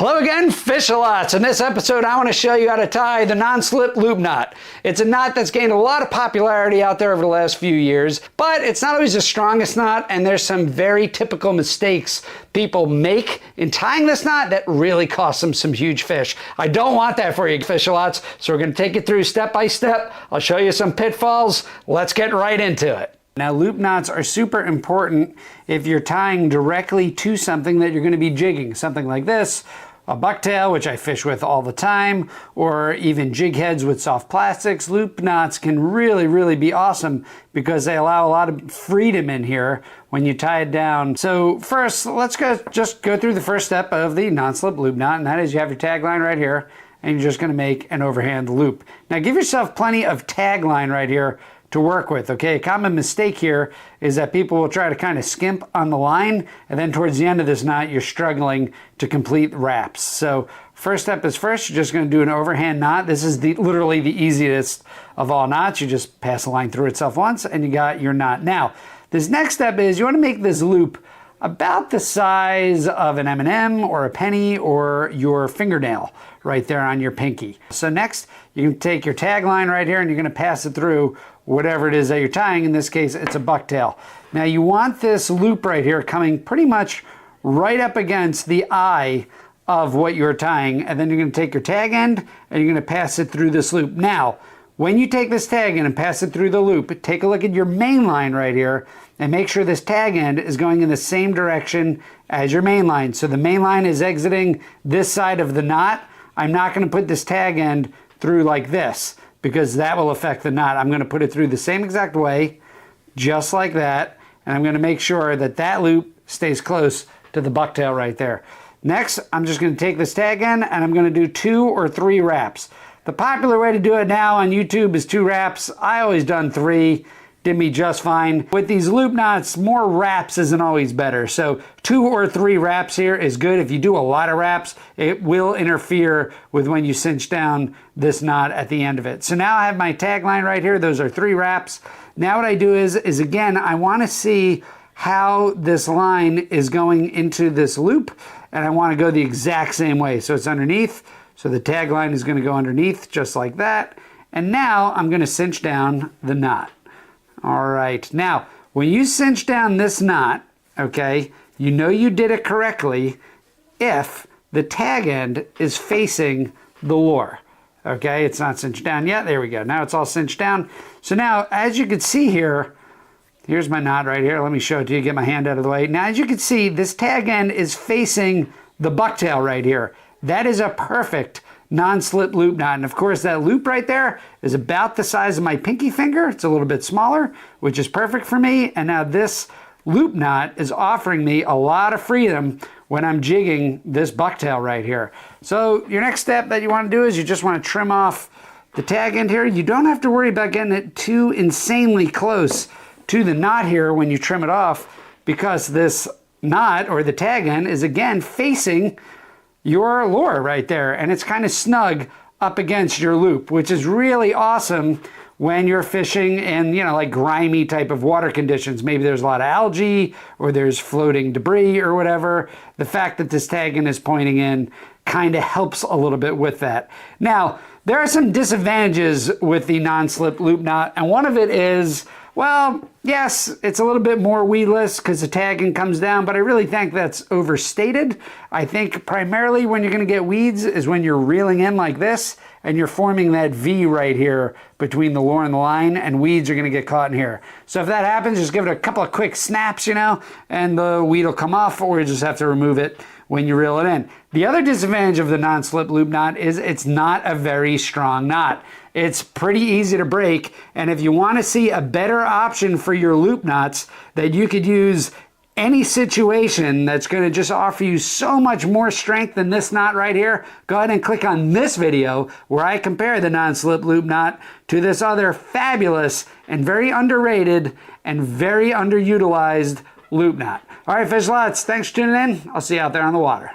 Hello again, Fish-A-Lots. In this episode, I want to show you how to tie the non-slip loop knot. It's a knot that's gained a lot of popularity out there over the last few years, but it's not always the strongest knot, and there's some very typical mistakes people make in tying this knot that really cost them some huge fish. I don't want that for you, Fish-A-Lots, so we're going to take it through step by step. I'll show you some pitfalls. Let's get right into it. Now, loop knots are super important if you're tying directly to something that you're going to be jigging. Something like this, a bucktail, which I fish with all the time, or even jig heads with soft plastics. Loop knots can really be awesome because they allow a lot of freedom in here when you tie it down. So first, let's just go through the first step of the non-slip loop knot, and that is you have your tag line right here, and you're just going to make an overhand loop. Now, give yourself plenty of tag line right here to work with, okay? A common mistake here is that people will try to kind of skimp on the line, and then towards the end of this knot, you're struggling to complete wraps. So first step is first, you're just gonna do an overhand knot. This is literally the easiest of all knots. You just pass the line through itself once, and you got your knot. Now, this next step is you wanna make this loop about the size of an M&M or a penny or your fingernail right there on your pinky. So next, you can take your tag line right here and you're gonna pass it through whatever it is that you're tying. In this case, it's a bucktail. Now you want this loop right here coming pretty much right up against the eye of what you're tying, and then you're gonna take your tag end and you're gonna pass it through this loop. Now, when you take this tag end and pass it through the loop, take a look at your main line right here and make sure this tag end is going in the same direction as your main line. So the main line is exiting this side of the knot. I'm not gonna put this tag end through like this because that will affect the knot. I'm gonna put it through the same exact way, just like that, and I'm gonna make sure that that loop stays close to the bucktail right there. Next, I'm just gonna take this tag end and I'm gonna do 2 or 3 wraps. The popular way to do it now on YouTube is 2 wraps. I always done 3. Did me just fine. With these loop knots, more wraps isn't always better. So 2 or 3 wraps here is good. If you do a lot of wraps, it will interfere with when you cinch down this knot at the end of it. So now I have my tag line right here. Those are 3 wraps. Now what I do is again, I want to see how this line is going into this loop, and I want to go the exact same way. So it's underneath. So the tag line is going to go underneath just like that. And now I'm going to cinch down the knot. All right, now when you cinch down this knot, okay, you know you did it correctly if the tag end is facing the lure. Okay, it's not cinched down yet. There we go. Now it's all cinched down. So now, as you can see here, here's my knot right here. Let me show it to you, get my hand out of the way. Now, as you can see, this tag end is facing the bucktail right here. That is a perfect non-slip loop knot. And of course, that loop right there is about the size of my pinky finger. It's a little bit smaller, which is perfect for me. And now this loop knot is offering me a lot of freedom when I'm jigging this bucktail right here. So your next step that you want to do is you just want to trim off the tag end here. You don't have to worry about getting it too insanely close to the knot here when you trim it off, because this knot or the tag end is again facing your lure right there, and it's kind of snug up against your loop, which is really awesome when you're fishing in, you know, like grimy type of water conditions. Maybe there's a lot of algae or there's floating debris or whatever. The fact that this tag end is pointing in kind of helps a little bit with that. Now, there are some disadvantages with the non-slip loop knot, and one of it is, well, yes, it's a little bit more weedless because the tag end comes down, but I really think that's overstated. I think primarily when you're going to get weeds is when you're reeling in like this and you're forming that V right here between the lure and the line, and weeds are going to get caught in here. So if that happens, just give it a couple of quick snaps, you know, and the weed will come off, or you just have to remove it when you reel it in. The other disadvantage of the non-slip loop knot is it's not a very strong knot. It's pretty easy to break, and if you want to see a better option for your loop knots that you could use any situation that's going to just offer you so much more strength than this knot right here, go ahead and click on this video where I compare the non-slip loop knot to this other fabulous and very underrated and very underutilized loop knot. All right, Fish-A-Lots, thanks for tuning in. I'll see you out there on the water.